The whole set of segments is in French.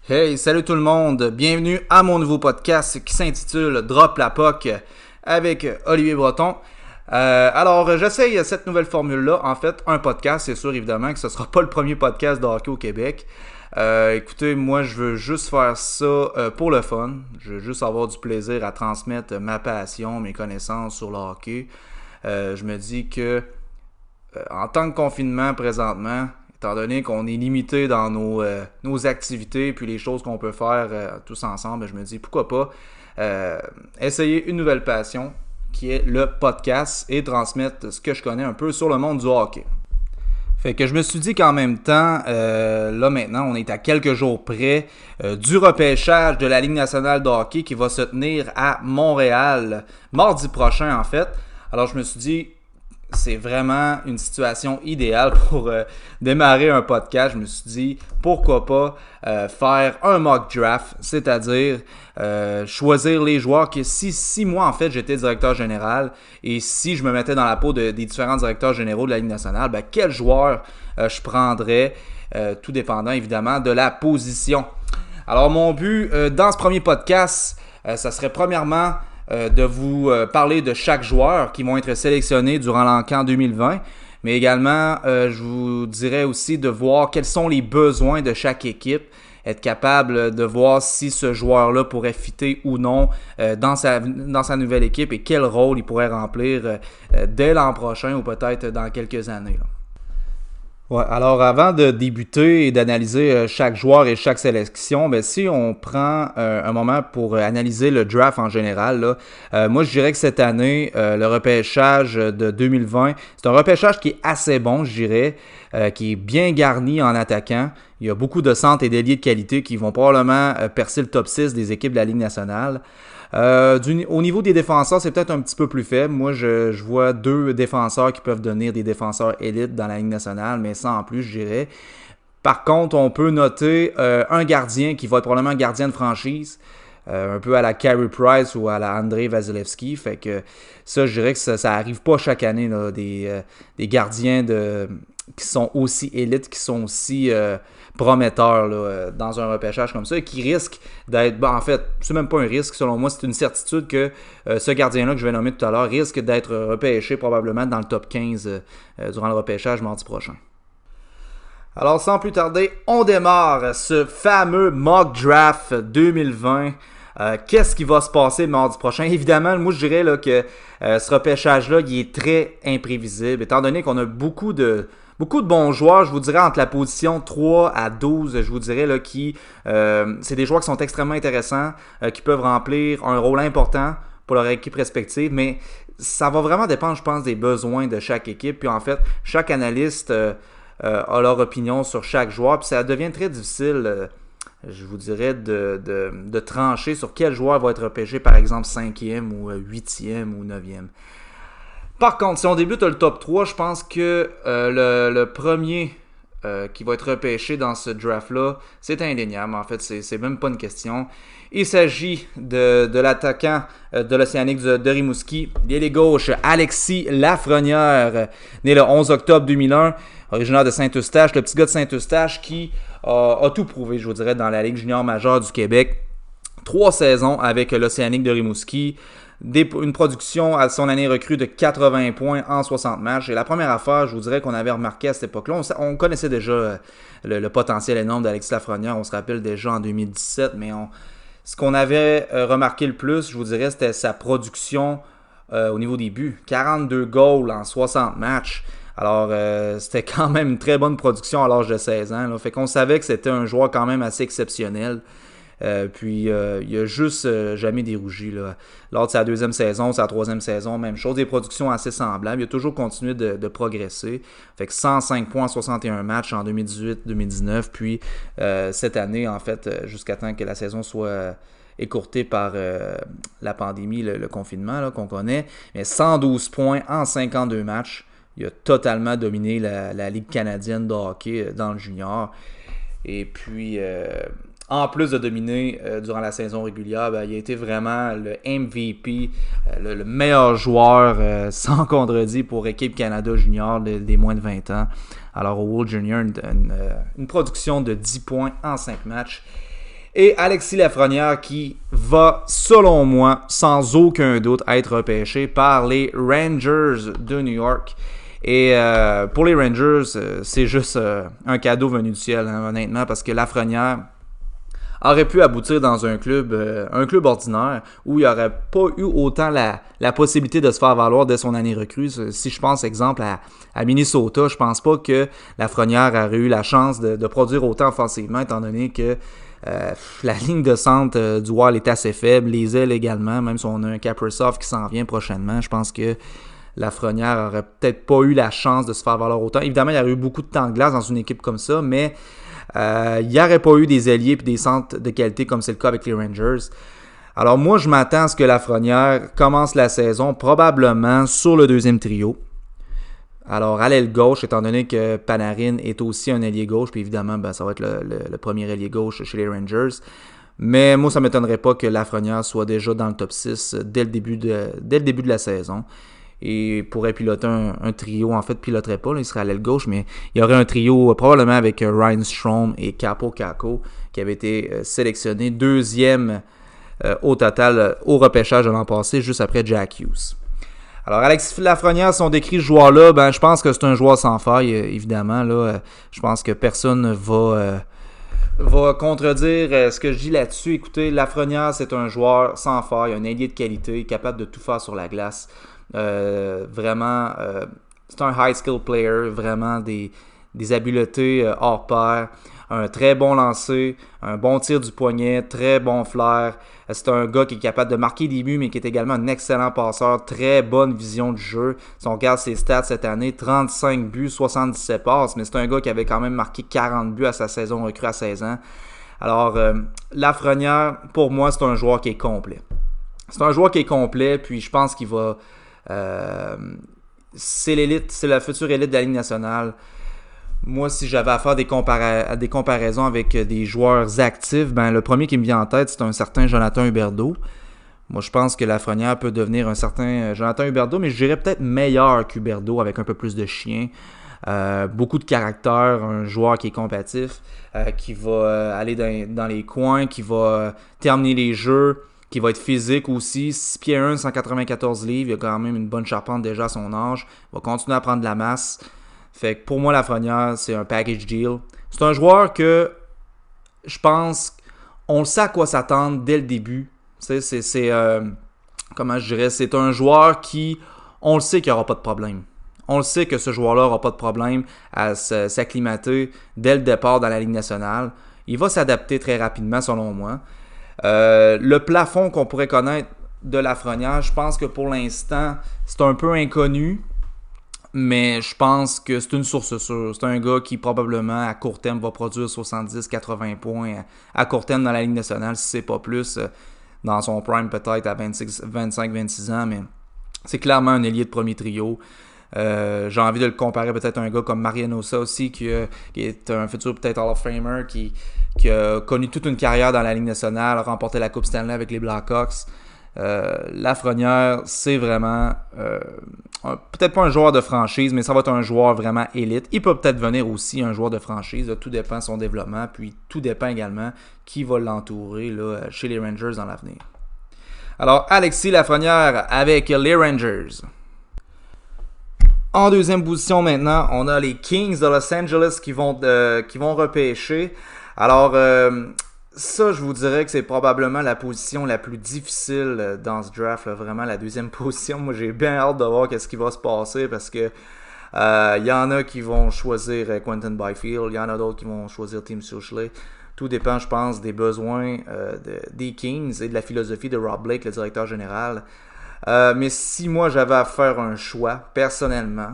Hey, salut tout le monde, bienvenue à mon nouveau podcast qui s'intitule Drop la POC avec Olivier Breton. Alors, j'essaye cette nouvelle formule-là, en fait, un podcast, c'est sûr évidemment que ce ne sera pas le premier podcast de hockey au Québec. Écoutez, moi je veux juste faire ça pour le fun, je veux juste avoir du plaisir à transmettre ma passion, mes connaissances sur le hockey. Je me dis que en temps de confinement présentement, étant donné qu'on est limité dans nos activités puis les choses qu'on peut faire tous ensemble, je me dis pourquoi pas essayer une nouvelle passion qui est le podcast et transmettre ce que je connais un peu sur le monde du hockey. Fait que je me suis dit qu'en même temps, là maintenant, on est à quelques jours près du repêchage de la Ligue nationale de hockey qui va se tenir à Montréal mardi prochain en fait. Alors je me suis dit, c'est vraiment une situation idéale pour démarrer un podcast. Je me suis dit, pourquoi pas faire un mock draft, c'est-à-dire choisir les joueurs que si moi, en fait, j'étais directeur général et si je me mettais dans la peau des différents directeurs généraux de la Ligue nationale, quel joueur je prendrais, tout dépendant évidemment de la position. Alors, mon but dans ce premier podcast, ça serait premièrement de vous parler de chaque joueur qui vont être sélectionnés durant l'encamp 2020, mais également je vous dirais aussi de voir quels sont les besoins de chaque équipe, être capable de voir si ce joueur-là pourrait fitter ou non dans sa nouvelle équipe et quel rôle il pourrait remplir dès l'an prochain ou peut-être dans quelques années. Ouais, alors avant de débuter et d'analyser chaque joueur et chaque sélection, si on prend un moment pour analyser le draft en général, là, moi je dirais que cette année, le repêchage de 2020, c'est un repêchage qui est assez bon, je dirais, qui est bien garni en attaquant. Il y a beaucoup de centres et d'ailiers de qualité qui vont probablement percer le top 6 des équipes de la Ligue nationale. Au niveau des défenseurs, c'est peut-être un petit peu plus faible. Moi, je vois deux défenseurs qui peuvent devenir des défenseurs élites dans la Ligue nationale, mais sans en plus, je dirais. Par contre, on peut noter un gardien qui va être probablement un gardien de franchise, un peu à la Carey Price ou à la Andrei Vasilevskiy. Fait que ça, je dirais que ça arrive pas chaque année, là, des gardiens qui sont aussi élites, qui sont aussi prometteurs là, dans un repêchage comme ça et qui risquent d'être... en fait, c'est même pas un risque, selon moi, c'est une certitude que ce gardien-là que je vais nommer tout à l'heure risque d'être repêché probablement dans le top 15 durant le repêchage mardi prochain. Alors, sans plus tarder, on démarre ce fameux mock draft 2020. Qu'est-ce qui va se passer mardi prochain? Évidemment, moi, je dirais là, que ce repêchage-là, il est très imprévisible, étant donné qu'on a beaucoup de bons joueurs, je vous dirais, entre la position 3 à 12, je vous dirais, là, c'est des joueurs qui sont extrêmement intéressants, qui peuvent remplir un rôle important pour leur équipe respective, mais ça va vraiment dépendre, je pense, des besoins de chaque équipe. Puis en fait, chaque analyste a leur opinion sur chaque joueur, puis ça devient très difficile, je vous dirais, de trancher sur quel joueur va être repêché, par exemple, 5e ou 8e ou 9e. Par contre, si on débute le top 3, je pense que le premier qui va être repêché dans ce draft-là, c'est indéniable. En fait, c'est même pas une question. Il s'agit de l'attaquant de l'Océanique de Rimouski, l'ailier gauche Alexis Lafrenière, né le 11 octobre 2001, originaire de Saint-Eustache, le petit gars de Saint-Eustache qui a tout prouvé, je vous dirais, dans la Ligue junior majeure du Québec. 3 saisons avec l'Océanique de Rimouski. Une production à son année recrue de 80 points en 60 matchs. Et la première affaire, je vous dirais qu'on avait remarqué à cette époque-là, on connaissait déjà le potentiel énorme d'Alexis Lafrenière, on se rappelle déjà en 2017, mais ce qu'on avait remarqué le plus, je vous dirais, c'était sa production au niveau des buts. 42 goals en 60 matchs. Alors, c'était quand même une très bonne production à l'âge de 16 ans. Là. Fait qu'on savait que c'était un joueur quand même assez exceptionnel. Puis il a juste jamais dérougi là. Lors de sa deuxième saison, sa troisième saison, même chose, des productions assez semblables. Il a toujours continué de progresser. Fait que 105 points en 61 matchs en 2018-2019, puis cette année, en fait, jusqu'à temps que la saison soit écourtée par la pandémie, le confinement là, qu'on connaît. Mais 112 points en 52 matchs. Il a totalement dominé la Ligue canadienne de hockey dans le junior. Et puis... en plus de dominer durant la saison régulière, il a été vraiment le MVP, le meilleur joueur sans contredit pour Équipe Canada Junior des moins de 20 ans. Alors au World Junior, une production de 10 points en 5 matchs. Et Alexis Lafrenière qui va, selon moi, sans aucun doute, être repêché par les Rangers de New York. Et pour les Rangers, c'est juste un cadeau venu du ciel, hein, honnêtement, parce que Lafrenière aurait pu aboutir dans un club ordinaire où il n'y aurait pas eu autant la possibilité de se faire valoir dès son année recrue. Si je pense, exemple, à Minnesota, je pense pas que Lafrenière aurait eu la chance de produire autant offensivement, étant donné que la ligne de centre du Wild est assez faible, les ailes également, même si on a un Kaprizov qui s'en vient prochainement, je pense que Lafrenière aurait peut-être pas eu la chance de se faire valoir autant. Évidemment, il y aurait eu beaucoup de temps de glace dans une équipe comme ça, mais il n'y aurait pas eu des ailiers et des centres de qualité comme c'est le cas avec les Rangers. Alors moi, je m'attends à ce que Lafrenière commence la saison probablement sur le deuxième trio. Alors, à l'aile gauche, étant donné que Panarin est aussi un ailier gauche, puis évidemment, ça va être le premier ailier gauche chez les Rangers. Mais moi, ça ne m'étonnerait pas que Lafrenière soit déjà dans le top 6 dès le début de la saison. Et pourrait piloter un trio, en fait, piloterait pas, là, il serait à l'aile gauche, mais il y aurait un trio probablement avec Ryan Strome et Kaapo Kakko, qui avait été sélectionné deuxième au total au repêchage de l'an passé, juste après Jack Hughes. Alors, Alexis Lafrenière, si on décrit ce joueur-là, je pense que c'est un joueur sans faille, évidemment. Là, je pense que personne va contredire ce que je dis là-dessus. Écoutez, Lafrenière, c'est un joueur sans faille, un ailier de qualité, capable de tout faire sur la glace. Vraiment, c'est un high skill player, vraiment des habiletés hors pair, un très bon lancer, un bon tir du poignet, très bon flair. C'est un gars qui est capable de marquer des buts, mais qui est également un excellent passeur, très bonne vision du jeu. Si on regarde ses stats cette année, 35 buts, 77 passes, mais c'est un gars qui avait quand même marqué 40 buts à sa saison recrue à 16 ans. Alors, Lafrenière, pour moi, c'est un joueur qui est complet. C'est un joueur qui est complet, puis je pense qu'il va... c'est l'élite, c'est la future élite de la Ligue nationale. Moi, si j'avais à faire des comparaisons avec des joueurs actifs, le premier qui me vient en tête, c'est un certain Jonathan Huberdeau. Moi, je pense que Lafrenière peut devenir un certain Jonathan Huberdeau, mais je dirais peut-être meilleur qu'Huberdeau avec un peu plus de chien. Beaucoup de caractère, un joueur qui est combatif, qui va aller dans les coins, qui va terminer les jeux, qui va être physique aussi, 6 pieds 1, 194 livres, il a quand même une bonne charpente déjà à son âge, il va continuer à prendre de la masse. Fait que pour moi, Lafrenière, c'est un package deal. C'est un joueur que je pense on sait à quoi s'attendre dès le début. Comment je dirais, c'est un joueur qui, on le sait qu'il n'y aura pas de problème. On le sait que ce joueur-là n'aura pas de problème à s'acclimater dès le départ dans la Ligue nationale. Il va s'adapter très rapidement, selon moi. Le plafond qu'on pourrait connaître de Lafrenière, je pense que pour l'instant, c'est un peu inconnu. Mais je pense que c'est une source sûre. C'est un gars qui probablement à court terme va produire 70-80 points à court terme dans la Ligue nationale, si c'est pas plus. Dans son prime peut-être à 25-26 ans, mais c'est clairement un ailier de premier trio. J'ai envie de le comparer peut-être à un gars comme Mariano Hossa aussi, qui est un futur peut-être Hall of Famer, qui a connu toute une carrière dans la Ligue nationale, a remporté la Coupe Stanley avec les Blackhawks. Lafrenière, c'est vraiment peut-être pas un joueur de franchise, mais ça va être un joueur vraiment élite. Il peut peut-être venir aussi un joueur de franchise, là, tout dépend de son développement, puis tout dépend également qui va l'entourer là, chez les Rangers dans l'avenir. Alors, Alexis Lafrenière avec les Rangers. En deuxième position maintenant, on a les Kings de Los Angeles qui vont repêcher. Alors, ça, je vous dirais que c'est probablement la position la plus difficile dans ce draft, là, vraiment la deuxième position. Moi, j'ai bien hâte de voir ce qui va se passer parce que y en a qui vont choisir Quentin Byfield, il y en a d'autres qui vont choisir Tim Suchley. Tout dépend, je pense, des besoins des Kings et de la philosophie de Rob Blake, le directeur général. Mais si moi, j'avais à faire un choix, personnellement,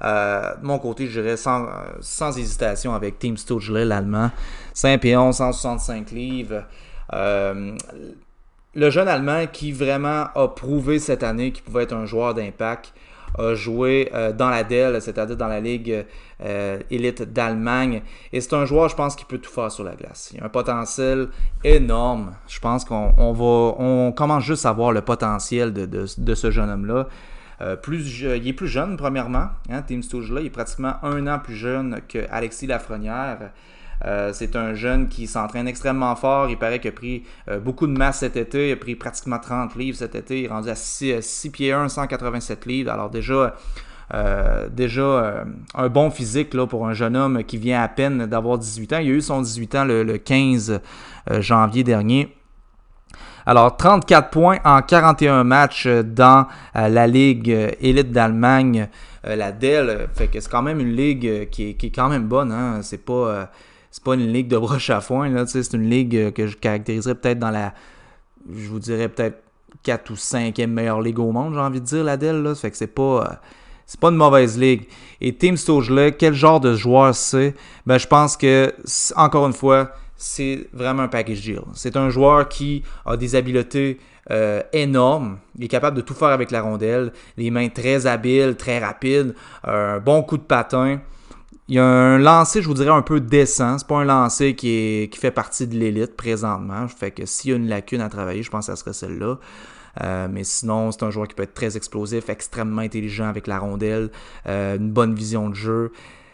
de mon côté, je dirais sans hésitation avec Tim Stutzle, l'Allemand. 5 pieds 11, 165 livres. Le jeune Allemand qui vraiment a prouvé cette année qu'il pouvait être un joueur d'impact, a joué dans la DEL, c'est-à-dire dans la Ligue élite d'Allemagne. Et c'est un joueur, je pense, qui peut tout faire sur la glace. Il a un potentiel énorme. Je pense qu'on commence juste à voir le potentiel de ce jeune homme-là. Il est plus jeune, premièrement. Tim Stutzle, il est pratiquement 1 an plus jeune que Alexis Lafrenière. C'est un jeune qui s'entraîne extrêmement fort. Il paraît qu'il a pris beaucoup de masse cet été. Il a pris pratiquement 30 livres cet été. Il est rendu à 6 pieds 1, 187 livres. Alors déjà un bon physique là, pour un jeune homme qui vient à peine d'avoir 18 ans. Il a eu son 18 ans le 15 janvier dernier. Alors, 34 points en 41 matchs dans la Ligue élite d'Allemagne, la DEL. Fait que c'est quand même une ligue qui est quand même bonne. Hein? C'est pas une ligue de broche à foin. Là, c'est une ligue que je caractériserais peut-être je vous dirais peut-être 4 ou 5e meilleure ligue au monde, j'ai envie de dire, la DEL. Là. Fait que c'est pas une mauvaise ligue. Et Tim Stützle, quel genre de joueur c'est? Ben, je pense que, encore une fois, c'est vraiment un package deal. C'est un joueur qui a des habiletés énormes. Il est capable de tout faire avec la rondelle. Les mains très habiles, très rapides. Un bon coup de patin. Il y a un lancer, je vous dirais, un peu décent. C'est pas un lancer qui fait partie de l'élite présentement. Fait que s'il y a une lacune à travailler, je pense que ça serait celle-là. Mais sinon, c'est un joueur qui peut être très explosif, extrêmement intelligent avec la rondelle, une bonne vision de jeu.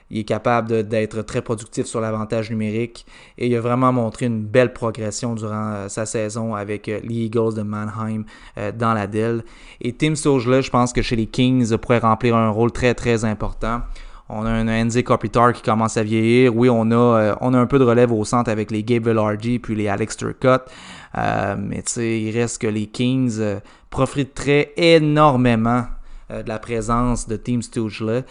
Il est capable d'être très productif sur l'avantage numérique et il a vraiment montré une belle progression durant sa saison avec les Eagles de Mannheim dans la DEL. Et Tim Stützle, je pense que chez les Kings, pourrait remplir un rôle très très important. On a un Anze Kopitar qui commence à vieillir. Oui, on a un peu de relève au centre avec les Gabe Vilardi puis les Alex Turcotte. Mais tu sais, il reste que les Kings profiteraient énormément de la présence de Tim Stützle.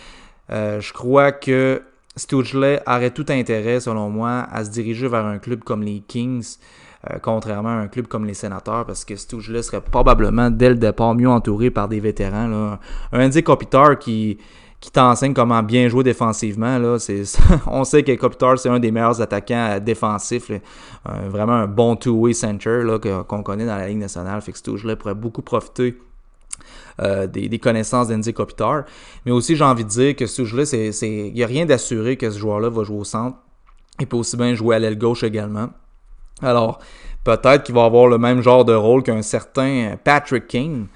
Je crois que Stützle aurait tout intérêt, selon moi, à se diriger vers un club comme les Kings, contrairement à un club comme les Sénateurs, parce que Stützle serait probablement, dès le départ, mieux entouré par des vétérans. Là. Un Anze Kopitar qui t'enseigne comment bien jouer défensivement. Là. On sait que Kopitar, c'est un des meilleurs attaquants défensifs. Vraiment un bon two-way center là, qu'on connaît dans la Ligue nationale. Fait que Stützle pourrait beaucoup profiter des connaissances d'Anze Kopitar. Mais aussi, j'ai envie de dire que Stützle, il n'y a rien d'assuré que ce joueur-là va jouer au centre. Il peut aussi bien jouer à l'aile gauche également. Alors, peut-être qu'il va avoir le même genre de rôle qu'un certain Patrick Kane.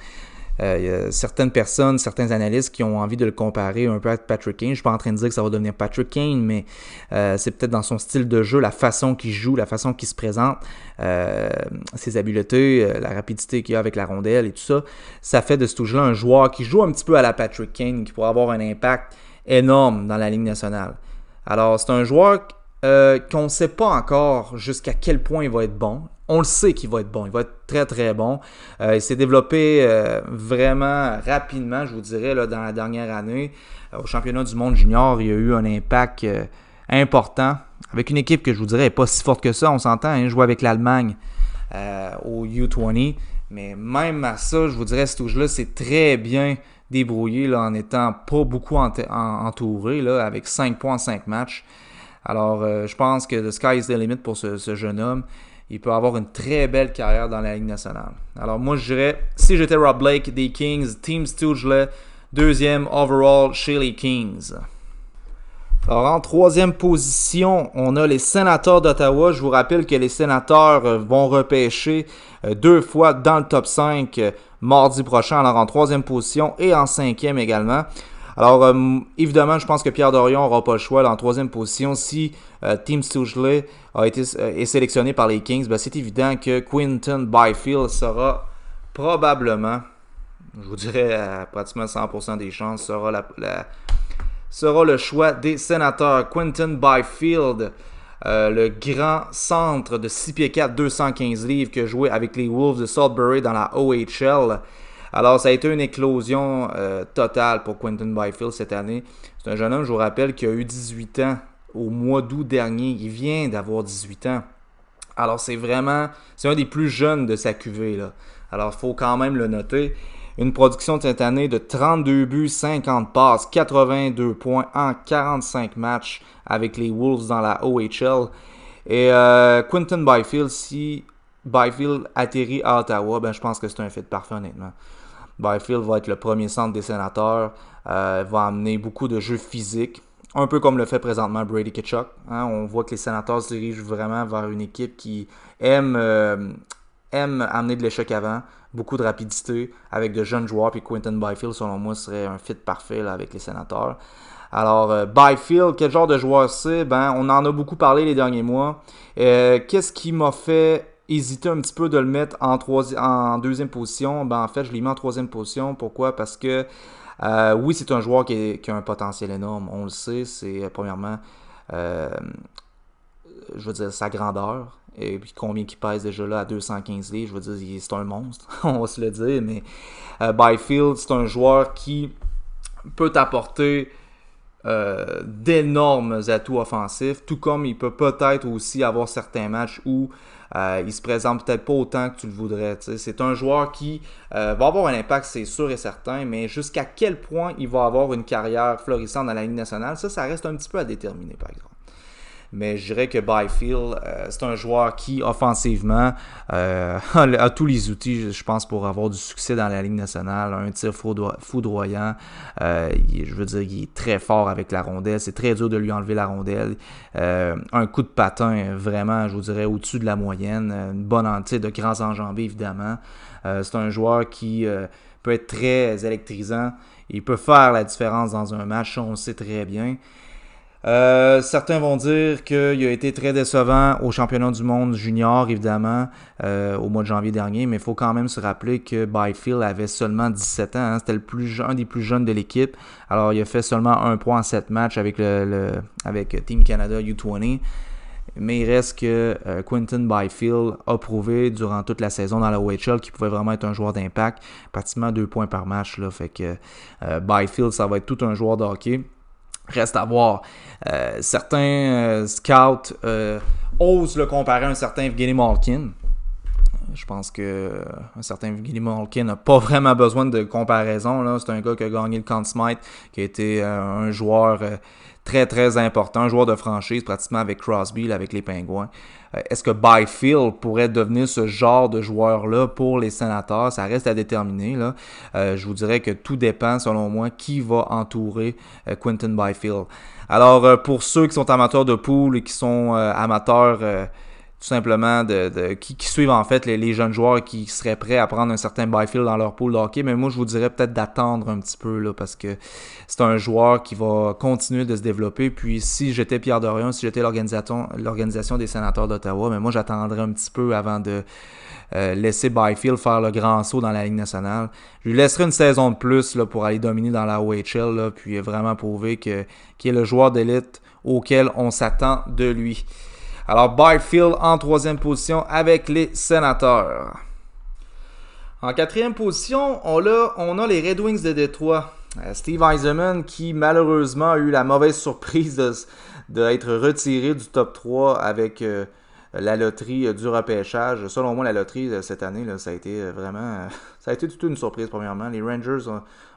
Il y a certaines personnes, certains analystes qui ont envie de le comparer un peu à Patrick Kane. Je ne suis pas en train de dire que ça va devenir Patrick Kane, mais c'est peut-être dans son style de jeu, la façon qu'il joue, la façon qu'il se présente, ses habiletés, la rapidité qu'il a avec la rondelle et tout ça. Ça fait de Stützle un joueur qui joue un petit peu à la Patrick Kane, qui pourrait avoir un impact énorme dans la Ligue nationale. Alors, c'est un joueur qu'on ne sait pas encore jusqu'à quel point il va être bon. On le sait qu'il va être bon. Il va être très, très bon. Il s'est développé vraiment rapidement, je vous dirais, là, dans la dernière année. Au championnat du monde junior, il y a eu un impact important avec une équipe que je vous dirais n'est pas si forte que ça. On s'entend, hein, jouer avec l'Allemagne au U20. Mais même à ça, je vous dirais, Stützle c'est très bien débrouillé là, en étant pas beaucoup entouré, là, avec 5 points en 5 matchs. Alors, je pense que the sky is the limit pour ce jeune homme. Il peut avoir une très belle carrière dans la Ligue nationale. Alors moi, je dirais, si j'étais Rob Blake des Kings, Tim Stützle, 2e overall chez les Kings. Alors en 3e position, on a les Sénateurs d'Ottawa. Je vous rappelle que les Sénateurs vont repêcher 2 fois dans le top 5 mardi prochain. Alors en 3e position et en 5e également. Alors, évidemment, je pense que Pierre Dorion n'aura pas le choix là, en 3e position. Si Tim Stützle est sélectionné par les Kings, ben, c'est évident que Quinton Byfield sera probablement, je vous dirais à pratiquement 100% des chances, sera le choix des Sénateurs. Quinton Byfield, le grand centre de 6 pieds 4, 215 livres qui a joué avec les Wolves de Sudbury dans la OHL. Alors, ça a été une éclosion totale pour Quinton Byfield cette année. C'est un jeune homme, je vous rappelle, qui a eu 18 ans au mois d'août dernier. Il vient d'avoir 18 ans. Alors, c'est un des plus jeunes de sa cuvée, là. Alors, il faut quand même le noter. Une production de cette année de 32 buts, 50 passes, 82 points en 45 matchs avec les Wolves dans la OHL. Et Quinton Byfield, si Byfield atterrit à Ottawa, ben, je pense que c'est un fit parfait, honnêtement. Byfield va être le premier centre des Sénateurs, va amener beaucoup de jeux physiques, un peu comme le fait présentement Brady Tkachuk. Hein, on voit que les Sénateurs se dirigent vraiment vers une équipe qui aime amener de l'échec avant, beaucoup de rapidité avec de jeunes joueurs, puis Quinton Byfield, selon moi, serait un fit parfait là, avec les Sénateurs. Alors, Byfield, quel genre de joueur c'est? Ben, on en a beaucoup parlé les derniers mois. Qu'est-ce qui m'a fait hésiter un petit peu de le mettre en deuxième position? Ben, en fait, je l'ai mis en troisième position. Pourquoi? Parce que, oui, c'est un joueur qui a un potentiel énorme. On le sait, c'est premièrement, euh, je veux dire, sa grandeur. Et puis combien il pèse déjà là à 215 livres, je veux dire, c'est un monstre, on va se le dire. Mais Byfield, c'est un joueur qui peut apporter d'énormes atouts offensifs, tout comme il peut peut-être aussi avoir certains matchs où il se présente peut-être pas autant que tu le voudrais. T'sais. C'est un joueur qui va avoir un impact, c'est sûr et certain, mais jusqu'à quel point il va avoir une carrière florissante dans la Ligue nationale, ça reste un petit peu à déterminer, par exemple. Mais je dirais que Byfield, c'est un joueur qui, offensivement, a tous les outils, je pense, pour avoir du succès dans la Ligue nationale. Un tir foudroyant. Je veux dire, il est très fort avec la rondelle. C'est très dur de lui enlever la rondelle. Un coup de patin, vraiment, je vous dirais, au-dessus de la moyenne. Une bonne entière de grands enjambées, évidemment. C'est un joueur qui peut être très électrisant. Il peut faire la différence dans un match, on le sait très bien. Certains vont dire qu'il a été très décevant au championnat du monde junior, évidemment, au mois de janvier dernier, mais il faut quand même se rappeler que Byfield avait seulement 17 ans, hein, c'était un des plus jeunes de l'équipe. Alors il a fait seulement 1 point en 7 matchs avec avec Team Canada U20. Mais il reste que Quinton Byfield a prouvé durant toute la saison dans la OHL qu'il pouvait vraiment être un joueur d'impact, pratiquement 2 points par match. Là, fait que Byfield, ça va être tout un joueur de hockey. Reste à voir. Certains scouts osent le comparer à un certain Evgeny Malkin. Je pense que un certain Evgeny Malkin n'a pas vraiment besoin de comparaison. Là. C'est un gars qui a gagné le Conn Smythe, qui a été un joueur très très important, un joueur de franchise pratiquement avec Crosby, là, avec les Pingouins. Est-ce que Byfield pourrait devenir ce genre de joueur-là pour les Sénateurs? Ça reste à déterminer. Là. Je vous dirais que tout dépend, selon moi, qui va entourer Quinton Byfield. Alors, pour ceux qui sont amateurs de pool et qui sont amateurs tout simplement qui suivent en fait les jeunes joueurs qui seraient prêts à prendre un certain Byfield dans leur pool de hockey, mais moi je vous dirais peut-être d'attendre un petit peu là, parce que c'est un joueur qui va continuer de se développer. Puis si j'étais Pierre Dorion, si j'étais l'organisation des Sénateurs d'Ottawa, mais moi j'attendrais un petit peu avant de laisser Byfield faire le grand saut dans la Ligue nationale. Je lui laisserai une saison de plus là, pour aller dominer dans la OHL, là, puis vraiment prouver qu'il est le joueur d'élite auquel on s'attend de lui. Alors, Byfield en troisième position avec les Sénateurs. En quatrième position, on a les Red Wings de Détroit. Steve Yzerman qui malheureusement a eu la mauvaise surprise d'être retiré du top 3 avec la loterie du repêchage. Selon moi, la loterie cette année, là, ça a été vraiment... ça a été toute une surprise, premièrement. Les Rangers,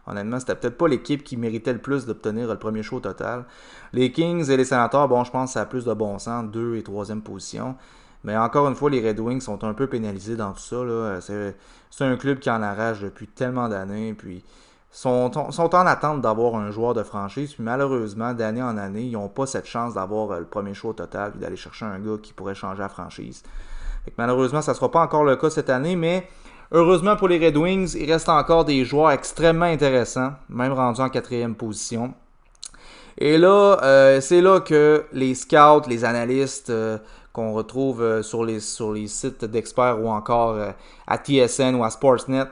honnêtement, c'était peut-être pas l'équipe qui méritait le plus d'obtenir le premier choix au total. Les Kings et les Sénateurs, bon, je pense que ça a plus de bon sens, 2 et 3e position. Mais encore une fois, les Red Wings sont un peu pénalisés dans tout ça. Là. C'est un club qui en arrache depuis tellement d'années, puis sont en attente d'avoir un joueur de franchise. Puis malheureusement, d'année en année, ils n'ont pas cette chance d'avoir le premier choix au total, puis d'aller chercher un gars qui pourrait changer la franchise. Fait que malheureusement, ça ne sera pas encore le cas cette année, mais heureusement pour les Red Wings, il reste encore des joueurs extrêmement intéressants, même rendus en 4e position. Et là, c'est là que les scouts, les analystes qu'on retrouve sur les sites d'experts ou encore à TSN ou à Sportsnet,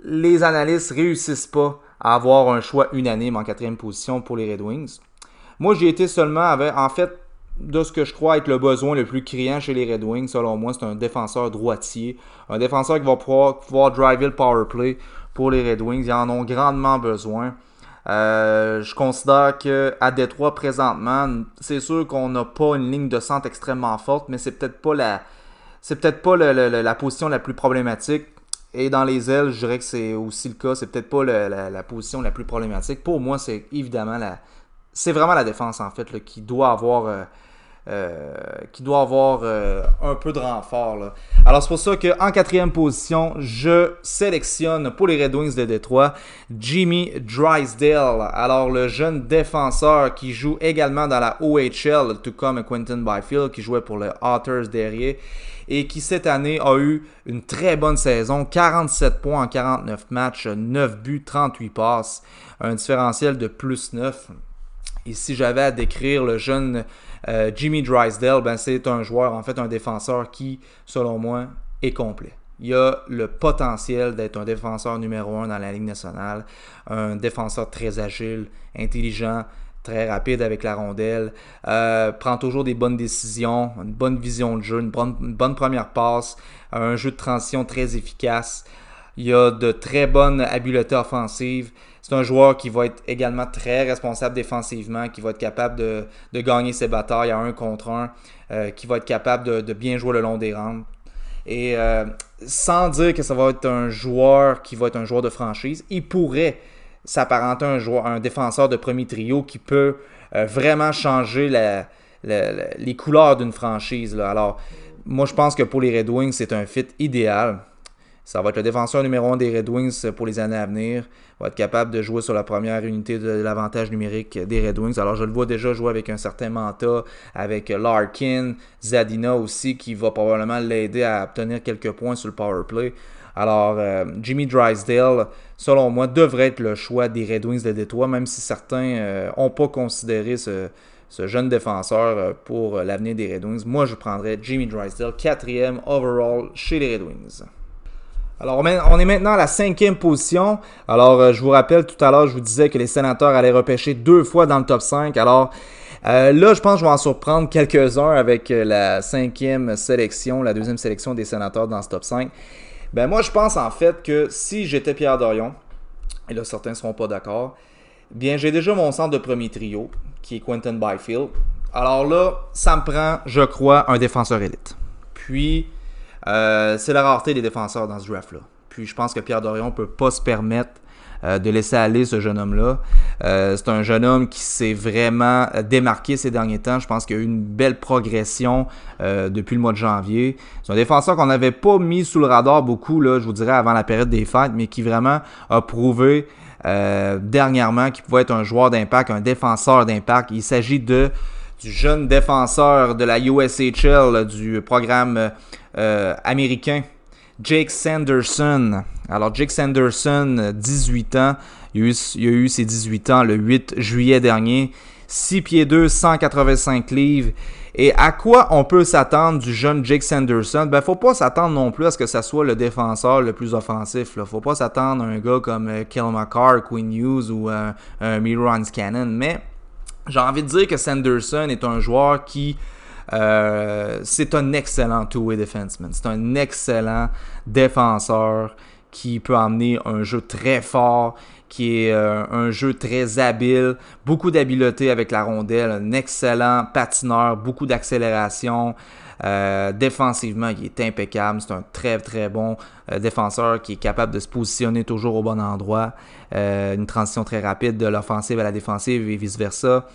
les analystes réussissent pas à avoir un choix unanime en 4e position pour les Red Wings. Moi, j'ai été seulement avec, en fait, de ce que je crois être le besoin le plus criant chez les Red Wings, selon moi, c'est un défenseur droitier. Un défenseur qui va pouvoir driver le power play pour les Red Wings. Ils en ont grandement besoin. Je considère qu'à Détroit, présentement, c'est sûr qu'on n'a pas une ligne de centre extrêmement forte, mais c'est peut-être pas la position la plus problématique. Et dans les ailes, je dirais que c'est aussi le cas. C'est peut-être pas la position la plus problématique. Pour moi, c'est évidemment c'est vraiment la défense, en fait, là, qui doit avoir un peu de renfort. Là. Alors, c'est pour ça qu'en 4e position, je sélectionne pour les Red Wings de Détroit Jimmy Drysdale. Alors, le jeune défenseur qui joue également dans la OHL, tout comme Quinton Byfield, qui jouait pour les Otters derrière, et qui cette année a eu une très bonne saison, 47 points en 49 matchs, 9 buts, 38 passes, un différentiel de plus 9. Et si j'avais à décrire le jeune Jimmy Drysdale, ben c'est un joueur, en fait un défenseur qui, selon moi, est complet. Il a le potentiel d'être un défenseur numéro 1 dans la Ligue nationale, un défenseur très agile, intelligent, très rapide avec la rondelle, prend toujours des bonnes décisions, une bonne vision de jeu, une bonne première passe, un jeu de transition très efficace. Il a de très bonnes habiletés offensives. C'est un joueur qui va être également très responsable défensivement, qui va être capable de gagner ses batailles à 1 contre 1, qui va être capable de bien jouer le long des rampes. Et sans dire que ça va être un joueur qui va être un joueur de franchise, il pourrait s'apparenter à un défenseur de premier trio qui peut vraiment changer les couleurs d'une franchise, là. Alors, moi, je pense que pour les Red Wings, c'est un fit idéal. Ça va être le défenseur numéro 1 des Red Wings pour les années à venir. Il va être capable de jouer sur la première unité de l'avantage numérique des Red Wings. Alors, je le vois déjà jouer avec un certain Manta, avec Larkin, Zadina aussi, qui va probablement l'aider à obtenir quelques points sur le power play. Alors, Jimmy Drysdale, selon moi, devrait être le choix des Red Wings de Détroit, même si certains n'ont pas considéré ce jeune défenseur pour l'avenir des Red Wings. Moi, je prendrais Jimmy Drysdale, 4e overall chez les Red Wings. Alors, on est maintenant à la 5e position. Alors, je vous rappelle, tout à l'heure, je vous disais que les Sénateurs allaient repêcher 2 fois dans le top 5. Alors, là, je pense que je vais en surprendre quelques-uns avec la 5e sélection, la 2e sélection des Sénateurs dans ce top 5. Ben moi, je pense en fait que si j'étais Pierre Dorion, et là, certains ne seront pas d'accord, bien, j'ai déjà mon centre de premier trio, qui est Quinton Byfield. Alors là, ça me prend, je crois, un défenseur élite. Puis, c'est la rareté des défenseurs dans ce draft-là. Puis je pense que Pierre Dorion ne peut pas se permettre de laisser aller ce jeune homme-là. C'est un jeune homme qui s'est vraiment démarqué ces derniers temps. Je pense qu'il y a eu une belle progression depuis le mois de janvier. C'est un défenseur qu'on n'avait pas mis sous le radar beaucoup, là, je vous dirais, avant la période des fêtes, mais qui vraiment a prouvé dernièrement qu'il pouvait être un joueur d'impact, un défenseur d'impact. Il s'agit du jeune défenseur de la USHL, du programme américain, Jake Sanderson. Alors, Jake Sanderson, 18 ans. Il a eu ses 18 ans le 8 juillet dernier. 6 pieds 2, 185 livres. Et à quoi on peut s'attendre du jeune Jake Sanderson? Ben, faut pas s'attendre non plus à ce que ça soit le défenseur le plus offensif, là. Faut pas s'attendre à un gars comme Cale Makar, Quinn Hughes ou un Miron Scannon. Mais j'ai envie de dire que Sanderson est un joueur qui c'est un excellent two-way defenseman. C'est un excellent défenseur qui peut amener un jeu très fort, qui est un jeu très habile, beaucoup d'habileté avec la rondelle, un excellent patineur, beaucoup d'accélération. Défensivement, il est impeccable. C'est un très très bon défenseur qui est capable de se positionner toujours au bon endroit. Une transition très rapide de l'offensive à la défensive et vice-versa.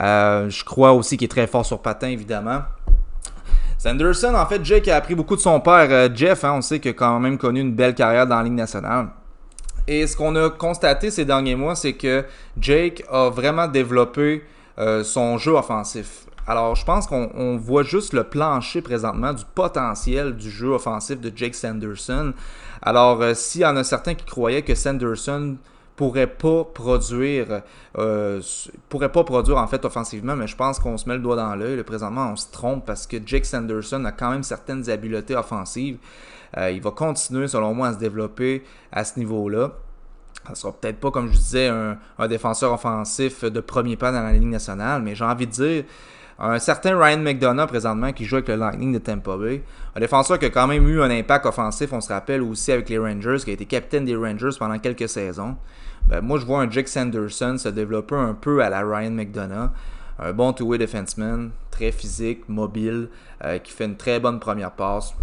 Je crois aussi qu'il est très fort sur patin, évidemment. Sanderson, en fait, Jake a appris beaucoup de son père, Jeff. On sait qu'il a quand même connu une belle carrière dans la Ligue nationale. Et ce qu'on a constaté ces derniers mois, c'est que Jake a vraiment développé son jeu offensif. Alors, je pense qu'on voit juste le plancher présentement du potentiel du jeu offensif de Jake Sanderson. Alors, s'il y en a certains qui croyaient que Sanderson pourrait pas produire en fait offensivement, mais je pense qu'on se met le doigt dans l'œil. Présentement, on se trompe parce que Jake Sanderson a quand même certaines habiletés offensives. Il va continuer, selon moi, à se développer à ce niveau-là. Ça sera peut-être pas, comme je disais, un défenseur offensif de premier plan dans la Ligue nationale, mais j'ai envie de dire un certain Ryan McDonough présentement qui joue avec le Lightning de Tampa Bay. Un défenseur qui a quand même eu un impact offensif, on se rappelle aussi avec les Rangers, qui a été capitaine des Rangers pendant quelques saisons. Ben, moi, je vois un Jake Sanderson se développer un peu à la Ryan McDonough. Un bon two-way defenseman, très physique, mobile, qui fait une très bonne première passe.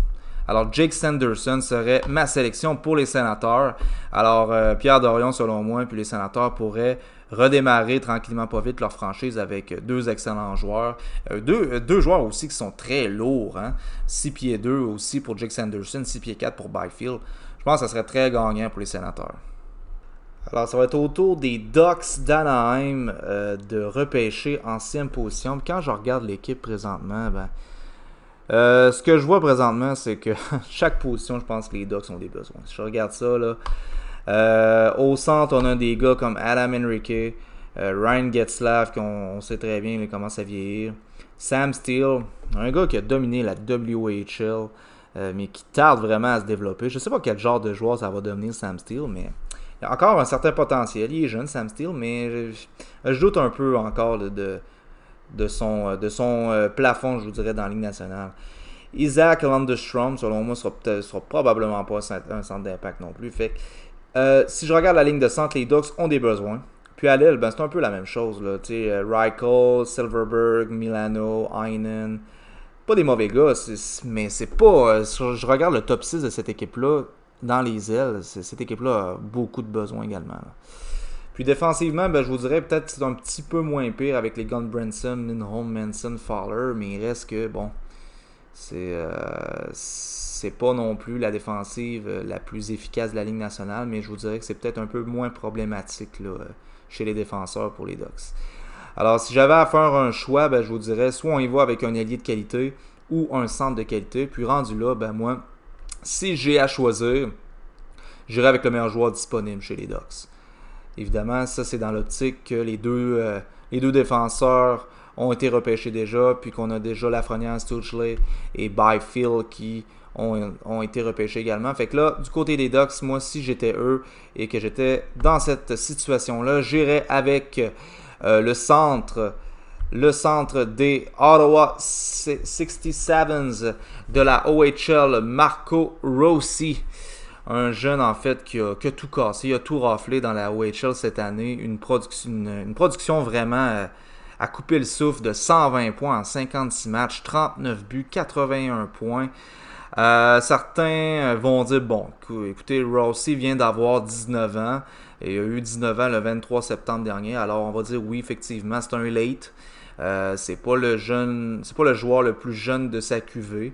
Alors, Jake Sanderson serait ma sélection pour les Sénateurs. Alors, Pierre Dorion, selon moi, puis les Sénateurs pourraient redémarrer tranquillement pas vite leur franchise avec 2 excellents joueurs. Deux joueurs aussi qui sont très lourds. 6 pieds 2 aussi pour Jake Sanderson, 6 pieds 4 pour Byfield. Je pense que ça serait très gagnant pour les Sénateurs. Alors, ça va être au tour des Ducks d'Anaheim de repêcher en 6e position. Puis quand je regarde l'équipe présentement, ce que je vois présentement, c'est que chaque position, je pense que les Ducks ont des besoins. Si je regarde ça, là, au centre, on a des gars comme Adam Henrique, Ryan Getzlaf, qu'on sait très bien, il commence à vieillir. Sam Steele, un gars qui a dominé la WHL, mais qui tarde vraiment à se développer. Je ne sais pas quel genre de joueur ça va devenir, Sam Steele, mais il a encore un certain potentiel. Il est jeune, Sam Steele, mais je doute un peu encore de son plafond, je vous dirais, dans la Ligue nationale. Isaac Landestrom, selon moi, sera probablement pas un centre d'impact non plus. Fait que, si je regarde la ligne de centre, les Ducks ont des besoins. Puis à l'aile, c'est un peu la même chose. Reichel, Silverberg, Milano, Heinen. Pas des mauvais gars, mais c'est pas... je regarde le top 6 de cette équipe-là, dans les ailes, cette équipe-là a beaucoup de besoins également. Là. Puis défensivement, je vous dirais peut-être que c'est un petit peu moins pire avec les Gunbranson, Lindholm, Manson, Fowler, mais il reste que, bon, c'est pas non plus la défensive la plus efficace de la Ligue nationale, mais je vous dirais que c'est peut-être un peu moins problématique là, chez les défenseurs pour les Ducks. Alors, si j'avais à faire un choix, je vous dirais soit on y va avec un allié de qualité ou un centre de qualité. Puis rendu là, moi, si j'ai à choisir, j'irai avec le meilleur joueur disponible chez les Ducks. Évidemment, ça c'est dans l'optique que les deux défenseurs ont été repêchés déjà, puis qu'on a déjà Lafrenière, Stutzle et Byfield qui ont été repêchés également. Fait que là, du côté des Ducks, moi, si j'étais eux et que j'étais dans cette situation-là, j'irais avec le centre des Ottawa 67s de la OHL, Marco Rossi. Un jeune, en fait, qui a tout cassé, il a tout raflé dans la OHL cette année. Une production vraiment à couper le souffle de 120 points en 56 matchs, 39 buts, 81 points. Certains vont dire, bon, écoutez, Rossi vient d'avoir 19 ans. Et il a eu 19 ans le 23 septembre dernier. Alors, on va dire, oui, effectivement, c'est un late. C'est pas le joueur le plus jeune de sa QV.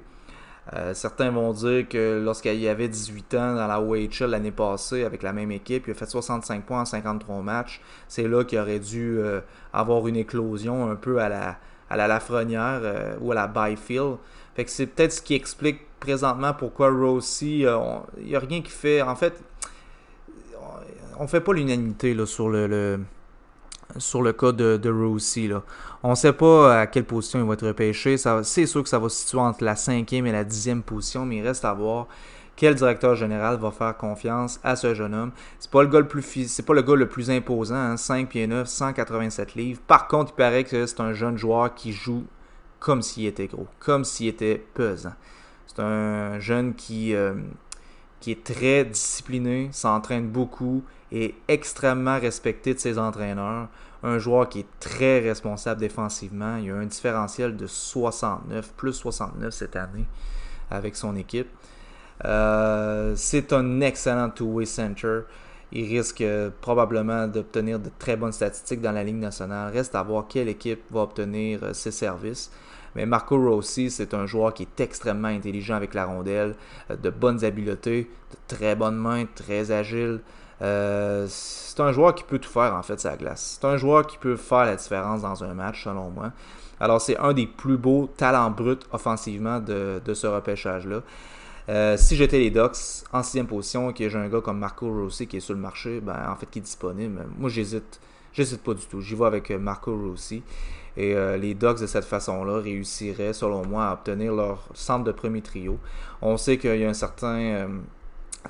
Certains vont dire que lorsqu'il avait 18 ans dans la OHL l'année passée avec la même équipe, il a fait 65 points en 53 matchs. C'est là qu'il aurait dû avoir une éclosion un peu à la Lafrenière ou à la Byfield. Fait que c'est peut-être ce qui explique présentement pourquoi Rossi, il n'y a rien qui fait... En fait, on fait pas l'unanimité là, sur le cas de Rossi. Là. On ne sait pas à quelle position il va être repêché. C'est sûr que ça va se situer entre la 5e et la 10e position, mais il reste à voir quel directeur général va faire confiance à ce jeune homme. C'est pas le gars le plus imposant, hein, 5 pieds 9, 187 livres. Par contre, il paraît que c'est un jeune joueur qui joue comme s'il était gros, comme s'il était pesant. C'est un jeune qui est très discipliné, s'entraîne beaucoup, est extrêmement respecté de ses entraîneurs. Un joueur qui est très responsable défensivement. Il a un différentiel de 69, plus 69 cette année avec son équipe. C'est un excellent two-way center. Il risque probablement d'obtenir de très bonnes statistiques dans la Ligue nationale. Reste à voir quelle équipe va obtenir ses services. Mais Marco Rossi, c'est un joueur qui est extrêmement intelligent avec la rondelle, de bonnes habiletés, de très bonnes mains, très agile. C'est un joueur qui peut tout faire en fait sur la glace. C'est un joueur qui peut faire la différence dans un match selon moi. Alors c'est un des plus beaux talents bruts offensivement de ce repêchage-là. Si j'étais les Ducks en 6e position et que j'ai un gars comme Marco Rossi qui est sur le marché, en fait qui est disponible, moi j'hésite pas du tout. J'y vais avec Marco Rossi. Et les Ducks de cette façon-là réussiraient, selon moi, à obtenir leur centre de premier trio. On sait qu'il y a un certain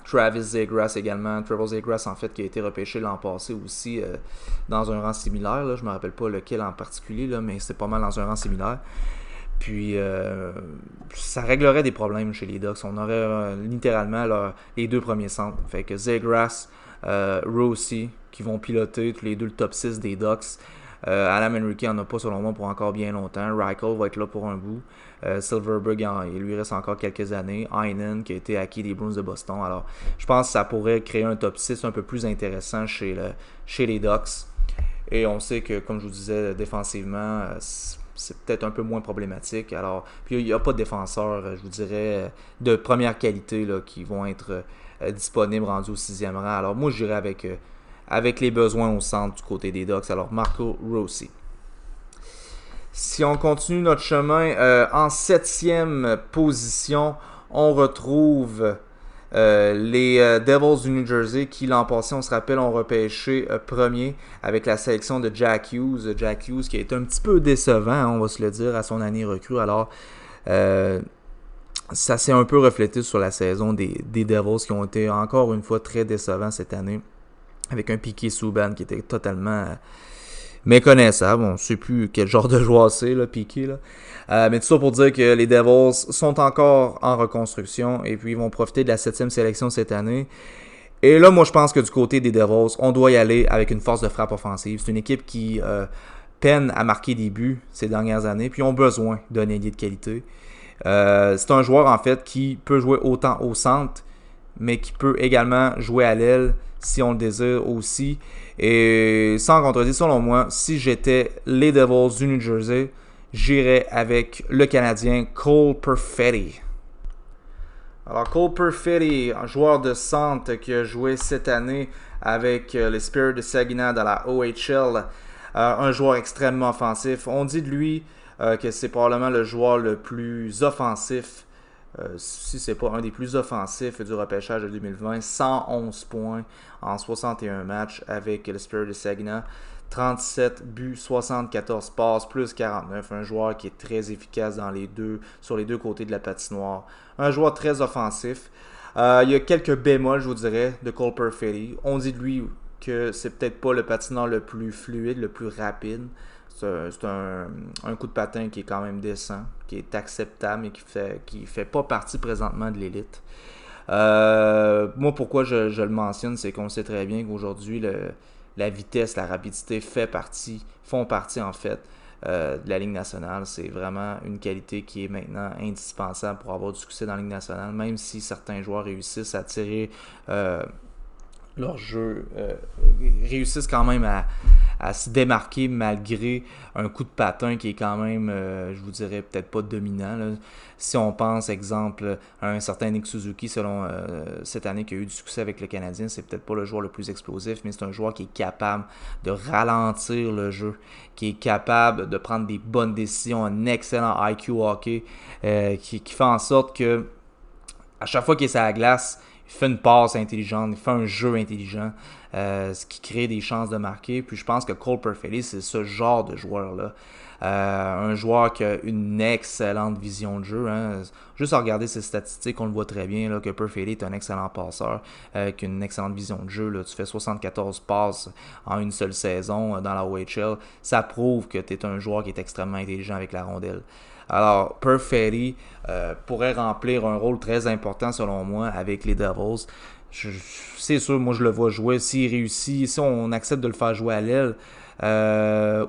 Travis Zegras également. Travis Zegras, en fait, qui a été repêché l'an passé aussi dans un rang similaire. Là. Je ne me rappelle pas lequel en particulier, là, mais c'est pas mal dans un rang similaire. Puis, ça réglerait des problèmes chez les Ducks. On aurait littéralement les deux premiers centres. Fait que Zegras, Rossi, qui vont piloter tous les deux le top 6 des Ducks. Adam Henrique n'en a pas selon moi pour encore bien longtemps. Reichel va être là pour un bout. Silverberg, il lui reste encore quelques années. Heinen qui a été acquis des Bruins de Boston. Alors, je pense que ça pourrait créer un top 6 un peu plus intéressant chez les Ducks. Et on sait que, comme je vous disais, défensivement, c'est peut-être un peu moins problématique. Alors, puis il n'y a pas de défenseurs, je vous dirais, de première qualité là, qui vont être disponibles rendus au 6e rang. Alors, moi, je dirais avec les besoins au centre du côté des Ducks. Alors, Marco Rossi. Si on continue notre chemin, en 7e position, on retrouve Les Devils du New Jersey qui l'an passé, on se rappelle, ont repêché premier avec la sélection de Jack Hughes. Jack Hughes qui a été un petit peu décevant, hein, on va se le dire, à son année recrue. Alors, ça s'est un peu reflété sur la saison des Devils qui ont été encore une fois très décevants cette année. Avec un Piqué Subban qui était totalement méconnaissable. On ne sait plus quel genre de joueur c'est, là, Piqué. Là. Mais tout ça pour dire que les Devils sont encore en reconstruction et puis ils vont profiter de la 7e sélection cette année. Et là, moi, je pense que du côté des Devils, on doit y aller avec une force de frappe offensive. C'est une équipe qui peine à marquer des buts ces dernières années, puis ils ont besoin d'un ailier de qualité. C'est un joueur, en fait, qui peut jouer autant au centre, mais qui peut également jouer à l'aile si on le désire aussi. Et sans contredire, selon moi, si j'étais les Devils du New Jersey, j'irais avec le Canadien Cole Perfetti. Alors Cole Perfetti, un joueur de centre qui a joué cette année avec les Spirit de Saginaw dans la OHL, un joueur extrêmement offensif. On dit de lui que c'est probablement le joueur le plus offensif, si c'est pas un des plus offensifs du repêchage de 2020. 111 points en 61 matchs avec le Spirit de Saginaw. 37 buts, 74 passes, plus 49. Un joueur qui est très efficace sur les deux côtés de la patinoire. Un joueur très offensif. Il y a quelques bémols, je vous dirais, de Cole Perfetti. On dit de lui que c'est peut-être pas le patineur le plus fluide, le plus rapide. C'est un coup de patin qui est quand même décent, qui est acceptable, mais qui fait pas partie présentement de l'élite. Moi, pourquoi je le mentionne, c'est qu'on sait très bien qu'aujourd'hui, la vitesse, la rapidité font partie en fait de la Ligue nationale. C'est vraiment une qualité qui est maintenant indispensable pour avoir du succès dans la Ligue nationale, même si certains joueurs réussissent à tirer leur jeu, réussissent quand même à se démarquer malgré un coup de patin qui est quand même, je vous dirais, peut-être pas dominant. Là. Si on pense, exemple, à un certain Nick Suzuki, selon cette année qui a eu du succès avec le Canadien, c'est peut-être pas le joueur le plus explosif, mais c'est un joueur qui est capable de ralentir le jeu, qui est capable de prendre des bonnes décisions, un excellent IQ hockey, qui fait en sorte que à chaque fois qu'il est sur la glace, il fait une passe intelligente, il fait un jeu intelligent, ce qui crée des chances de marquer. Puis je pense que Cole Perfetti, c'est ce genre de joueur-là. Un joueur qui a une excellente vision de jeu. Hein. Juste à regarder ses statistiques, on le voit très bien là, que Perfetti est un excellent passeur avec une excellente vision de jeu. Là. Tu fais 74 passes en une seule saison dans la OHL. Ça prouve que tu es un joueur qui est extrêmement intelligent avec la rondelle. Alors, Perfetti pourrait remplir un rôle très important selon moi avec les Devils. C'est sûr, moi je le vois jouer. S'il réussit, si on accepte de le faire jouer à l'aile,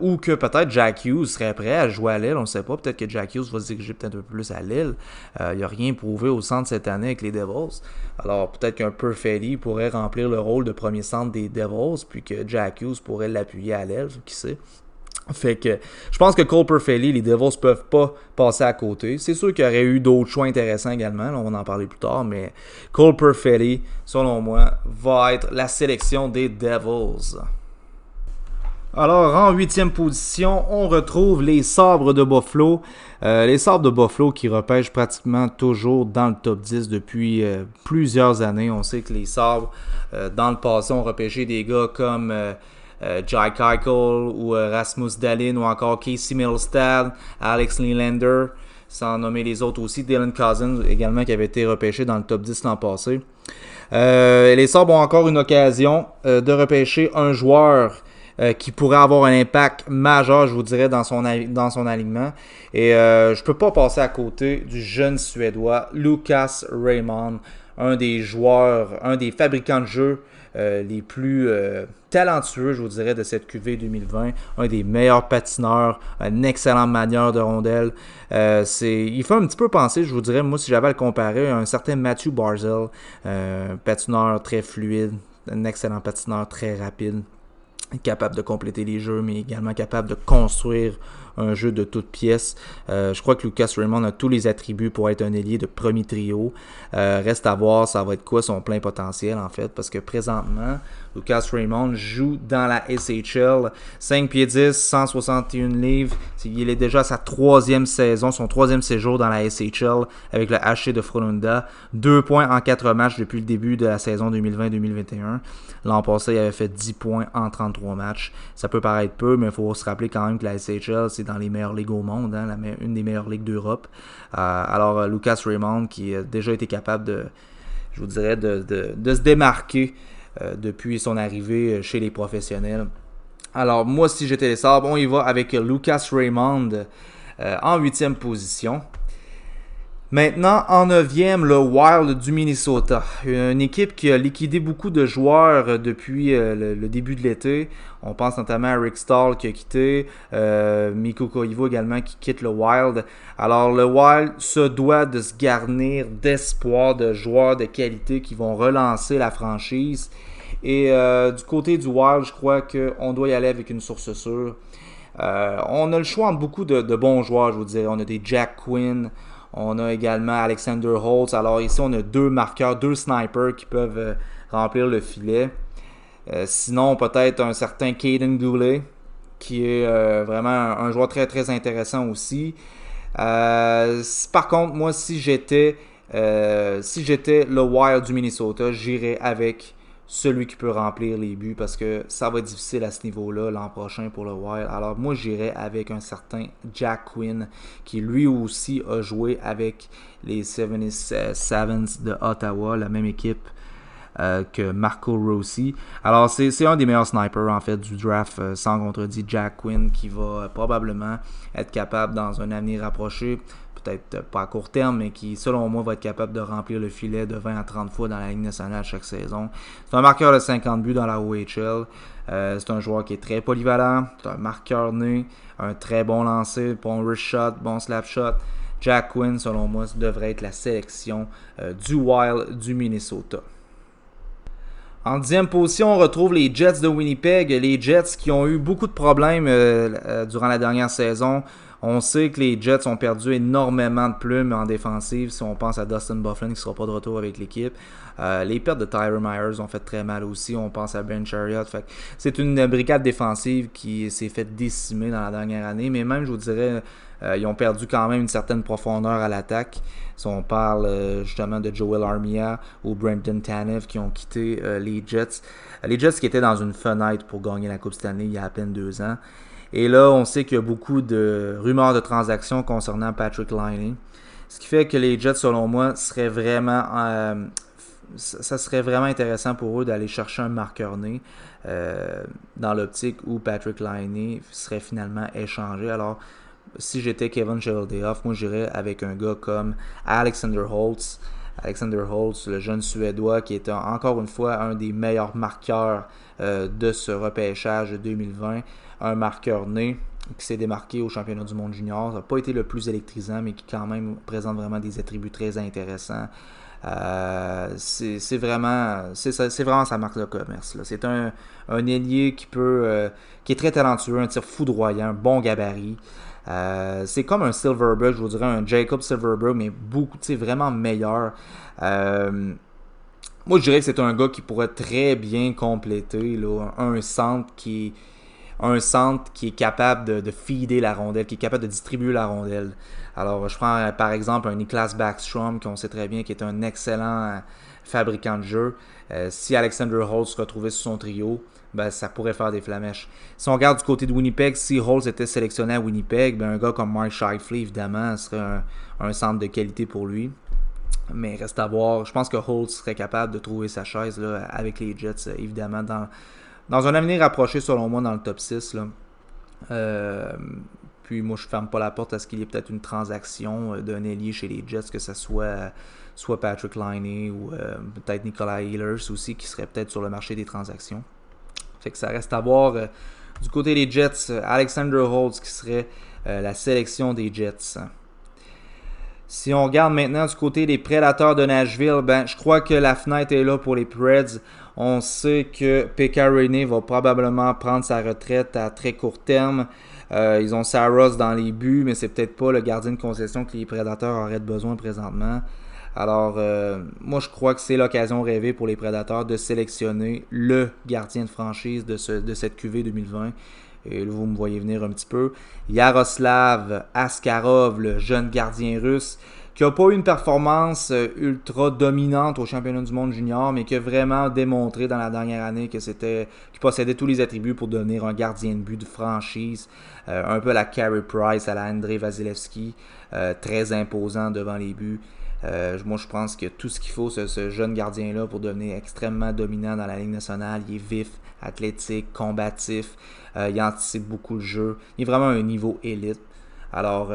ou que peut-être Jack Hughes serait prêt à jouer à l'aile, on ne sait pas. Peut-être que Jack Hughes va se diriger peut-être un peu plus à l'aile. Il n'y a rien prouvé au centre cette année avec les Devils. Alors peut-être qu'un Perfetti pourrait remplir le rôle de premier centre des Devils, puis que Jack Hughes pourrait l'appuyer à l'aile, qui sait. Fait que je pense que Cole Perfetti, les Devils peuvent pas passer à côté. C'est sûr qu'il y aurait eu d'autres choix intéressants également, là, on va en parler plus tard, mais Cole Perfetti, selon moi, va être la sélection des Devils. Alors, en 8e position, on retrouve les Sabres de Buffalo. Les Sabres de Buffalo qui repêchent pratiquement toujours dans le top 10 depuis plusieurs années. On sait que les Sabres, dans le passé, ont repêché des gars comme Jack Eichel ou Rasmus Dahlin ou encore Casey Mittelstadt, Alex Nylander, sans nommer les autres aussi, Dylan Cousins également qui avait été repêché dans le top 10 l'an passé. Les Sabres ont encore une occasion de repêcher un joueur qui pourrait avoir un impact majeur, je vous dirais, dans son alignement. Et je peux pas passer à côté du jeune Suédois Lucas Raymond, un des joueurs, un des fabricants de jeux les plus talentueux, je vous dirais, de cette QV 2020. Un des meilleurs patineurs, une excellente manière de rondelle. Il fait un petit peu penser, je vous dirais, moi, si j'avais à le comparer, à un certain Matthew Barzal, patineur très fluide, un excellent patineur très rapide, capable de compléter les jeux, mais également capable de construire un jeu de toutes pièces. Je crois que Lucas Raymond a tous les attributs pour être un ailier de premier trio. Reste à voir, ça va être quoi son plein potentiel en fait, parce que présentement, Lucas Raymond joue dans la SHL, 5 pieds 10, 161 livres. Il est déjà à sa troisième saison, son troisième séjour dans la SHL avec le HC de Frölunda. 2 points en 4 matchs depuis le début de la saison 2020-2021. L'an passé, il avait fait 10 points en 33 matchs. Ça peut paraître peu, mais il faut se rappeler quand même que la SHL, c'est dans les meilleures ligues au monde, hein, une des meilleures ligues d'Europe. Alors, Lucas Raymond, qui a déjà été capable de se démarquer depuis son arrivée chez les professionnels. Alors, moi, si j'étais les Sabres, on y va avec Lucas Raymond en 8e position. Maintenant, en 9e, le Wild du Minnesota. Une équipe qui a liquidé beaucoup de joueurs depuis le début de l'été. On pense notamment à Rick Stahl qui a quitté, Mikko Koivu également qui quitte le Wild. Alors, le Wild se doit de se garnir d'espoir de joueurs de qualité qui vont relancer la franchise. Et du côté du Wild, je crois qu'on doit y aller avec une source sûre. On a le choix entre beaucoup de bons joueurs, je vous dirais. On a des Jack Quinn. On a également Alexander Holtz. Alors ici, on a 2 marqueurs, 2 snipers qui peuvent remplir le filet. Sinon, peut-être un certain Caden Goulet, qui est vraiment un joueur très, très intéressant aussi. Par contre, moi, si j'étais le Wild du Minnesota, j'irais avec celui qui peut remplir les buts parce que ça va être difficile à ce niveau-là l'an prochain pour le Wild. Alors moi j'irais avec un certain Jack Quinn qui lui aussi a joué avec les 77s de Ottawa, la même équipe que Marco Rossi. Alors c'est un des meilleurs snipers en fait du draft, sans contredit, Jack Quinn, qui va probablement être capable dans un avenir rapproché, peut-être pas à court terme, mais qui, selon moi, va être capable de remplir le filet de 20 à 30 fois dans la Ligue nationale chaque saison. C'est un marqueur de 50 buts dans la OHL. C'est un joueur qui est très polyvalent. C'est un marqueur né, un très bon lancer, bon wrist shot, bon slap shot. Jack Quinn, selon moi, devrait être la sélection du Wild du Minnesota. En 10e position, on retrouve les Jets de Winnipeg. Les Jets qui ont eu beaucoup de problèmes durant la dernière saison. On sait que les Jets ont perdu énormément de plumes en défensive. Si on pense à Dustin Byfuglien qui ne sera pas de retour avec l'équipe. Les pertes de Tyler Myers ont fait très mal aussi. On pense à Ben Chariot. C'est une brigade défensive qui s'est fait décimer dans la dernière année. Mais même, je vous dirais, ils ont perdu quand même une certaine profondeur à l'attaque. Si on parle justement de Joel Armia ou Brendan Tanev qui ont quitté les Jets. Les Jets qui étaient dans une fenêtre pour gagner la Coupe Stanley il y a à peine 2 ans. Et là, on sait qu'il y a beaucoup de rumeurs de transactions concernant Patrik Laine. Ce qui fait que les Jets, selon moi, serait vraiment intéressant pour eux d'aller chercher un marqueur né dans l'optique où Patrik Laine serait finalement échangé. Alors, si j'étais Kevin Cheveldayoff, moi j'irais avec un gars comme Alexander Holtz. Alexander Holtz, le jeune Suédois qui est encore une fois un des meilleurs marqueurs de ce repêchage 2020. Un marqueur né qui s'est démarqué au championnat du monde junior. Ça n'a pas été le plus électrisant, mais qui quand même présente vraiment des attributs très intéressants. C'est vraiment sa marque de commerce, là. C'est un ailier qui est très talentueux, un tir foudroyant, bon gabarit. C'est comme un Silverberg, je vous dirais un Jacob Silverberg, mais vraiment meilleur. Moi, je dirais que c'est un gars qui pourrait très bien compléter là, un centre qui est capable de feeder la rondelle, qui est capable de distribuer la rondelle. Alors, je prends par exemple un Niklas Backstrom, qu'on sait très bien, qui est un excellent fabricant de jeu. Si Alexander Holtz se retrouvait sur son trio, ça pourrait faire des flamèches. Si on regarde du côté de Winnipeg, si Holtz était sélectionné à Winnipeg, un gars comme Mark Scheifele, évidemment, serait un centre de qualité pour lui. Mais reste à voir. Je pense que Holtz serait capable de trouver sa chaise là, avec les Jets, évidemment, dans un avenir rapproché, selon moi, dans le top 6. Là. Puis moi, je ne ferme pas la porte à ce qu'il y ait peut-être une transaction d'un ailier chez les Jets, que ce soit Patrik Laine ou peut-être Nikolai Ehlers aussi, qui serait peut-être sur le marché des transactions. Fait que ça reste à voir. Du côté des Jets, Alexander Holtz qui serait la sélection des Jets. Si on regarde maintenant du côté des Prédateurs de Nashville, je crois que la fenêtre est là pour les Preds. On sait que Pekka Rinne va probablement prendre sa retraite à très court terme. Ils ont Saros dans les buts, mais c'est peut-être pas le gardien de concession que les Prédateurs auraient besoin présentement. Alors, moi, je crois que c'est l'occasion rêvée pour les Prédateurs de sélectionner le gardien de franchise de cette QV 2020. Et là, vous me voyez venir un petit peu. Yaroslav Askarov, le jeune gardien russe, qui n'a pas eu une performance ultra dominante au championnat du monde junior, mais qui a vraiment démontré dans la dernière année qu'il possédait tous les attributs pour devenir un gardien de but de franchise, un peu à la Carey Price, à la Andrei Vasilevski, très imposant devant les buts. Moi, je pense que tout ce qu'il faut, ce jeune gardien-là, pour devenir extrêmement dominant dans la Ligue nationale. Il est vif, athlétique, combatif, il anticipe beaucoup le jeu. Il est vraiment à un niveau élite. Alors,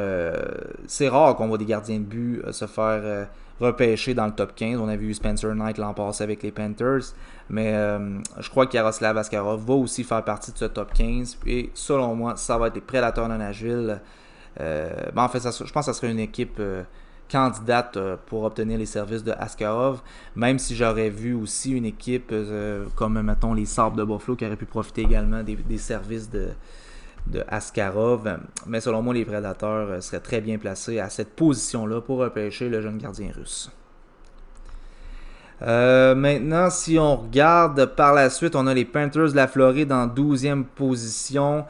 c'est rare qu'on voit des gardiens de but se faire repêcher dans le top 15. On a vu Spencer Knight l'an passé avec les Panthers. Mais je crois que Yaroslav Askarov va aussi faire partie de ce top 15. Et selon moi, ça va être les Prédateurs de Nashville. En fait, je pense que ça serait une équipe candidate pour obtenir les services de Askarov. Même si j'aurais vu aussi une équipe comme, mettons, les Sabres de Buffalo qui aurait pu profiter également des services de Askarov, mais selon moi, les Prédateurs seraient très bien placés à cette position-là pour repêcher le jeune gardien russe. Maintenant, si on regarde par la suite, on a les Panthers de la Floride en 12e position.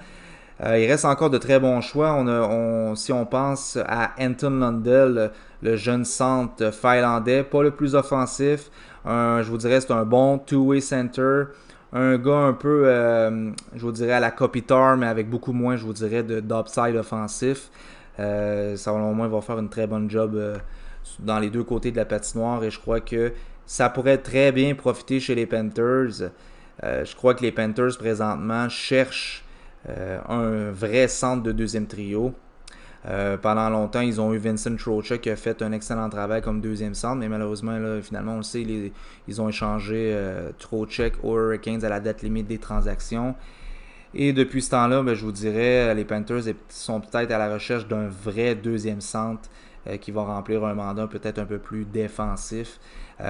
Il reste encore de très bons choix. Si on pense à Anton Lundell, le jeune centre finlandais, pas le plus offensif. Je vous dirais c'est un bon two-way center. Un gars un peu, je vous dirais, à la Kopitar, mais avec beaucoup moins, je vous dirais, d'upside offensif. Selon moi, il va faire une très bonne job dans les deux côtés de la patinoire et je crois que ça pourrait très bien profiter chez les Panthers. Je crois que les Panthers, présentement, cherchent un vrai centre de deuxième trio. Pendant longtemps, ils ont eu Vincent Trocheck qui a fait un excellent travail comme deuxième centre, mais malheureusement, là, finalement, on le sait, ils ont échangé Trocheck aux Hurricanes à la date limite des transactions. Et depuis ce temps-là, je vous dirais, les Panthers sont peut-être à la recherche d'un vrai deuxième centre qui va remplir un mandat peut-être un peu plus défensif.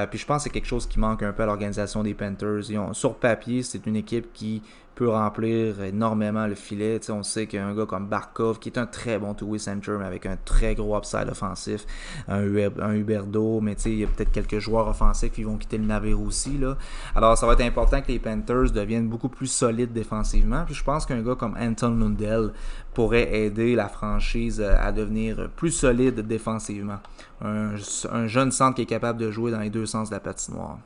Puis je pense que c'est quelque chose qui manque un peu à l'organisation des Panthers. Sur papier, c'est une équipe qui peut remplir énormément le filet. T'sais, on sait qu'il y a un gars comme Barkov qui est un très bon two-way center mais avec un très gros upside offensif, un Huberdeau, mais il y a peut-être quelques joueurs offensifs qui vont quitter le navire aussi. Là. Alors ça va être important que les Panthers deviennent beaucoup plus solides défensivement. Puis je pense qu'un gars comme Anton Lundell pourrait aider la franchise à devenir plus solide défensivement. Un jeune centre qui est capable de jouer dans les deux sens de la patinoire.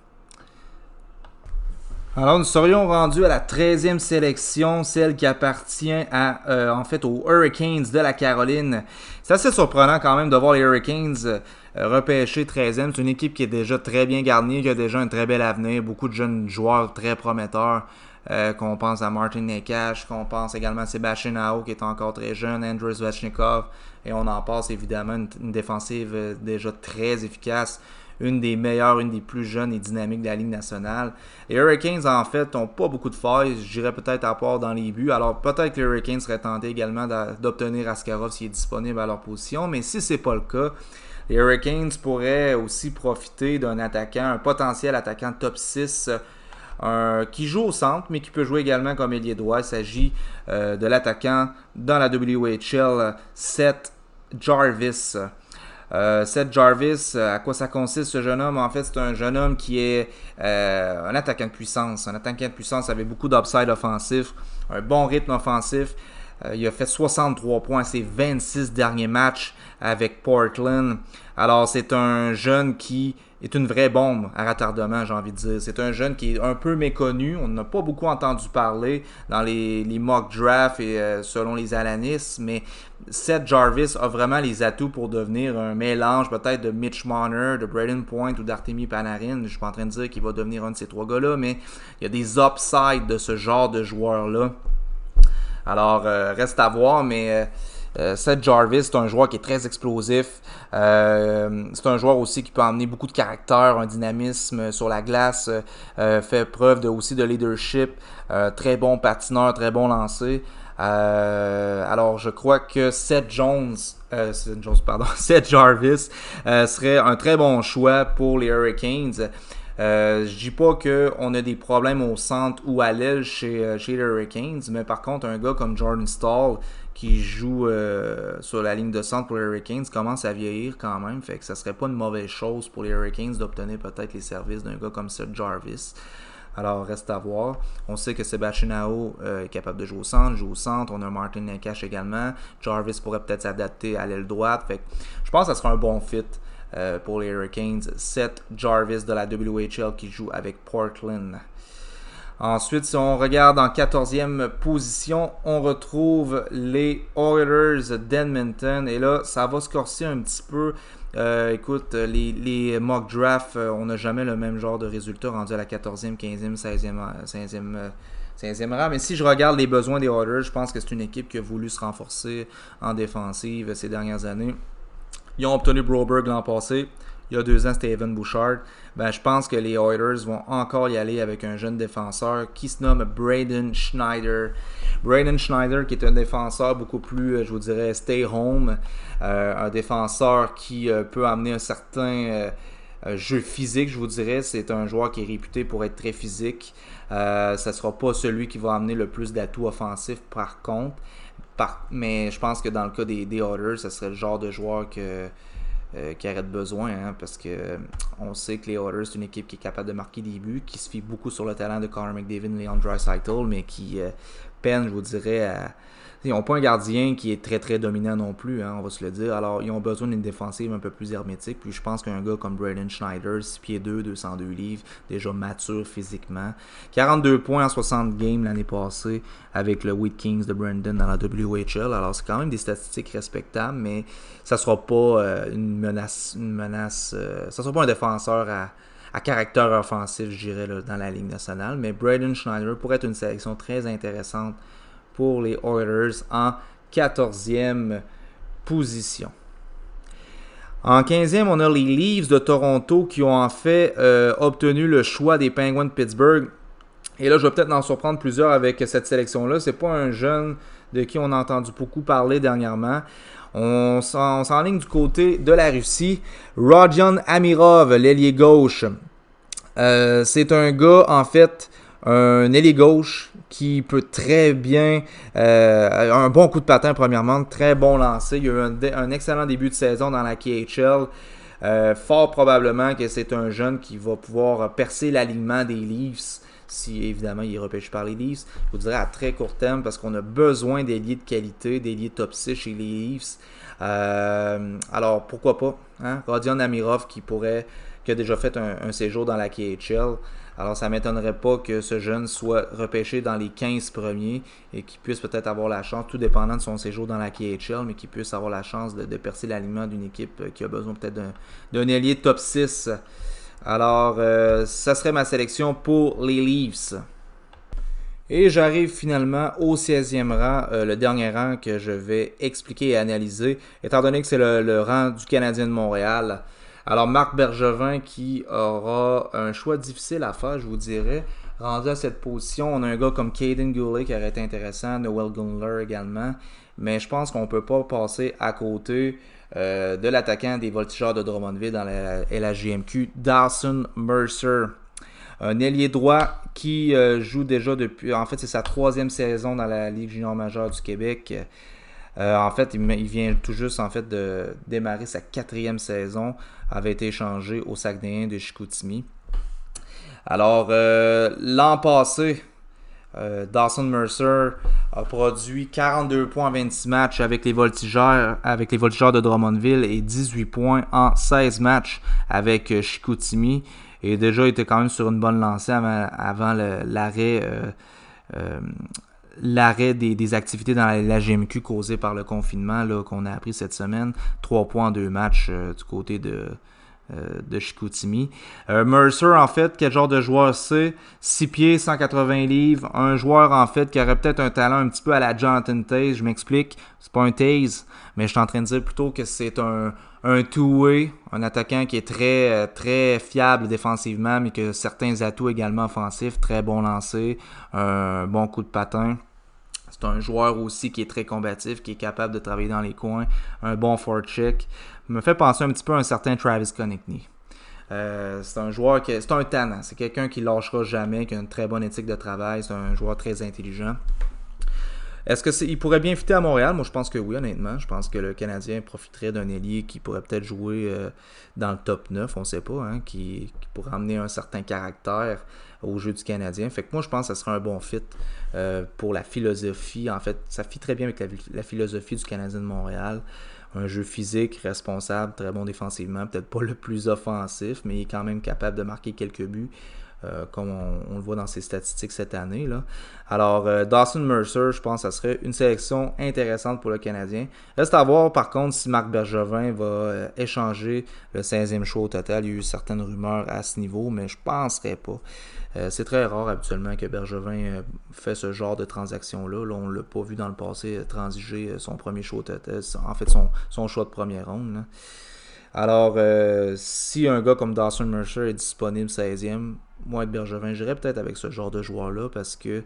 Alors, nous serions rendus à la 13e sélection, celle qui appartient aux Hurricanes de la Caroline. C'est assez surprenant quand même de voir les Hurricanes repêcher 13e. C'est une équipe qui est déjà très bien garnie, qui a déjà un très bel avenir, beaucoup de jeunes joueurs très prometteurs. Qu'on pense à Martin Necas, qu'on pense également à Sébastien Aho qui est encore très jeune, Andrei Svechnikov, et on en passe évidemment une défensive déjà très efficace, une des meilleures, une des plus jeunes et dynamiques de la Ligue nationale. Les Hurricanes en fait n'ont pas beaucoup de failles, je dirais peut-être à part dans les buts, alors peut-être que les Hurricanes seraient tentés également d'obtenir Askarov s'il est disponible à leur position, mais si c'est pas le cas, les Hurricanes pourraient aussi profiter d'un attaquant, un potentiel attaquant top 6 qui joue au centre, mais qui peut jouer également comme ailier droit. Il s'agit de l'attaquant dans la WHL, Seth Jarvis. Seth Jarvis, à quoi ça consiste ce jeune homme? En fait, c'est un jeune homme qui est un attaquant de puissance. Un attaquant de puissance avec beaucoup d'upside offensif, un bon rythme offensif. Il a fait 63 points à ses 26 derniers matchs avec Portland. Alors, c'est un jeune qui est une vraie bombe à retardement, j'ai envie de dire. C'est un jeune qui est un peu méconnu. On n'a pas beaucoup entendu parler dans les mock drafts et selon les analystes, mais Seth Jarvis a vraiment les atouts pour devenir un mélange peut-être de Mitch Marner, de Braden Point ou d'Artemi Panarin. Je ne suis pas en train de dire qu'il va devenir un de ces trois gars-là, mais il y a des upsides de ce genre de joueurs-là. Alors, reste à voir, mais Seth Jarvis, c'est un joueur qui est très explosif. C'est un joueur aussi qui peut emmener beaucoup de caractère, un dynamisme sur la glace, fait preuve aussi de leadership, très bon patineur, très bon lancer. Alors, je crois que Seth Jarvis serait un très bon choix pour les Hurricanes. Je dis pas qu'on a des problèmes au centre ou à l'aile chez les Hurricanes, mais par contre, un gars comme Jordan Staal, qui joue sur la ligne de centre pour les Hurricanes, commence à vieillir quand même. Fait que ça serait pas une mauvaise chose pour les Hurricanes d'obtenir peut-être les services d'un gars comme Seth Jarvis. Alors, reste à voir. On sait que Sebastian Aho est capable de jouer au centre, joue au centre. On a Martin Necas également. Jarvis pourrait peut-être s'adapter à l'aile droite. Fait que je pense que ça sera un bon fit pour les Hurricanes. Seth Jarvis de la WHL qui joue avec Portland. Ensuite, si on regarde en 14e position, on retrouve les Oilers d'Edmonton. Et là, ça va se corser un petit peu. Écoute, les mock drafts, on n'a jamais le même genre de résultat rendu à la 14e, 15e, 16e rang. Mais si je regarde les besoins des Oilers, je pense que c'est une équipe qui a voulu se renforcer en défensive ces dernières années. Ils ont obtenu Broberg l'an passé. Il y a 2 ans, c'était Evan Bouchard. Je pense que les Oilers vont encore y aller avec un jeune défenseur qui se nomme Braden Schneider. Braden Schneider qui est un défenseur beaucoup plus, je vous dirais, stay home. Un défenseur qui peut amener un certain jeu physique, je vous dirais. C'est un joueur qui est réputé pour être très physique. Ça ne sera pas celui qui va amener le plus d'atouts offensifs par contre. Mais je pense que dans le cas des Oilers, ce serait le genre de joueur qui aurait besoin, parce que on sait que les Oilers, c'est une équipe qui est capable de marquer des buts, qui se fie beaucoup sur le talent de Connor McDavid et Leon Draisaitl, mais qui peine, je vous dirais, ils n'ont pas un gardien qui est très très dominant non plus, on va se le dire. Alors, ils ont besoin d'une défensive un peu plus hermétique. Puis je pense qu'un gars comme Braden Schneider, 6 pieds 2, 202 livres, déjà mature physiquement. 42 points en 60 games l'année passée avec le Wheat Kings de Brandon dans la WHL. Alors, c'est quand même des statistiques respectables, mais ça ne sera pas une menace. Ça ne sera pas un défenseur à caractère offensif, je dirais, là, dans la Ligue nationale. Mais Braden Schneider pourrait être une sélection très intéressante pour les Oilers en 14e position. En 15e, on a les Leafs de Toronto qui ont en fait obtenu le choix des Penguins de Pittsburgh. Et là, je vais peut-être en surprendre plusieurs avec cette sélection-là. C'est pas un jeune de qui on a entendu beaucoup parler dernièrement. On s'enligne du côté de la Russie. Rodion Amirov, l'ailier gauche. C'est un gars, en fait, un ailier gauche qui peut très bien, un bon coup de patin premièrement, très bon lancer. Il y a eu un excellent début de saison dans la KHL. Fort probablement que c'est un jeune qui va pouvoir percer l'alignement des Leafs, si évidemment il est repêché par les Leafs. Je vous dirais à très court terme parce qu'on a besoin d'ailiers de qualité, d'ailiers top 6 chez les Leafs. Alors pourquoi pas, Rodion Amirov qui a déjà fait un séjour dans la KHL. Alors, ça ne m'étonnerait pas que ce jeune soit repêché dans les 15 premiers et qu'il puisse peut-être avoir la chance, tout dépendant de son séjour dans la KHL, mais qu'il puisse avoir la chance de percer l'alignement d'une équipe qui a besoin peut-être d'un ailier top 6. Alors, ça serait ma sélection pour les Leafs. Et j'arrive finalement au 16e rang, le dernier rang que je vais expliquer et analyser, étant donné que c'est le rang du Canadien de Montréal. Alors, Marc Bergevin qui aura un choix difficile à faire, je vous dirais. Rendu à cette position, on a un gars comme Caden Goulet qui aurait été intéressant, Noel Gunler également. Mais je pense qu'on ne peut pas passer à côté de l'attaquant des Voltigeurs de Drummondville dans la LHJMQ, Dawson Mercer. Un ailier droit qui joue déjà depuis... En fait, c'est sa 3e saison dans la Ligue junior majeure du Québec. En fait, il vient tout juste de démarrer sa 4e saison. Avait été échangé au Saguenayens de Chicoutimi. Alors, l'an passé, Dawson Mercer a produit 42 points en 26 matchs avec les Voltigeurs de Drummondville et 18 points en 16 matchs avec Chicoutimi. Et déjà, il était quand même sur une bonne lancée avant l'arrêt des activités dans la GMQ causées par le confinement là, qu'on a appris cette semaine. 3 points en 2 matchs du côté de Chicoutimi. Mercer, en fait, quel genre de joueur c'est? 6 pieds, 180 livres. Un joueur, en fait, qui aurait peut-être un talent un petit peu à la Jonathan Toews. Je m'explique. C'est pas un Toews, mais je suis en train de dire plutôt que c'est un two-way, un attaquant qui est très, très fiable défensivement, mais qui a certains atouts également offensifs. Très bon lancer, un bon coup de patin. C'est un joueur aussi qui est très combatif, qui est capable de travailler dans les coins, un bon forecheck. Me fait penser un petit peu à un certain Travis Konechny. C'est un joueur c'est un talent, c'est quelqu'un qui ne lâchera jamais, qui a une très bonne éthique de travail, c'est un joueur très intelligent. Est-ce qu'il pourrait bien fitter à Montréal? Moi, je pense que oui, honnêtement. Je pense que le Canadien profiterait d'un ailier qui pourrait peut-être jouer dans le top 9, on ne sait pas, hein, qui pourrait amener un certain caractère au jeu du Canadien. Fait que moi, je pense que ça serait un bon fit pour la philosophie. En fait, ça fit très bien avec la philosophie du Canadien de Montréal. Un jeu physique, responsable, très bon défensivement. Peut-être pas le plus offensif, mais il est quand même capable de marquer quelques buts. Comme on le voit dans ses statistiques cette année, là. Alors, Dawson Mercer, je pense que ça serait une sélection intéressante pour le Canadien. Reste à voir, par contre, si Marc Bergevin va échanger le 16e choix au total. Il y a eu certaines rumeurs à ce niveau, mais je ne penserais pas. C'est très rare, habituellement, que Bergevin fait ce genre de transaction-là. Là, on ne l'a pas vu dans le passé transiger son premier choix au total. En fait, son choix de première ronde, là. Alors, si un gars comme Dawson Mercer est disponible 16e, moi, être Bergevin, j'irais peut-être avec ce genre de joueur-là parce que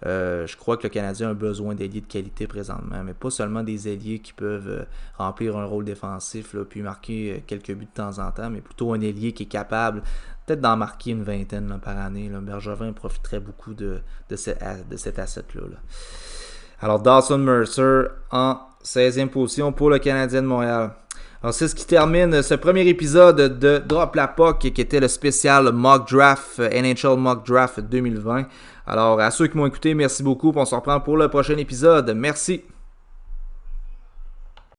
je crois que le Canadien a besoin d'ailiers de qualité présentement, mais pas seulement des ailiers qui peuvent remplir un rôle défensif là, puis marquer quelques buts de temps en temps, mais plutôt un ailier qui est capable peut-être d'en marquer une vingtaine là, par année. Là. Bergevin profiterait beaucoup de cet asset-là. Là. Alors, Dawson Mercer en 16e position pour le Canadien de Montréal. Alors, c'est ce qui termine ce premier épisode de Drop la Puck qui était le spécial Mock Draft, NHL Mock Draft 2020. Alors, à ceux qui m'ont écouté, merci beaucoup. On se reprend pour le prochain épisode. Merci.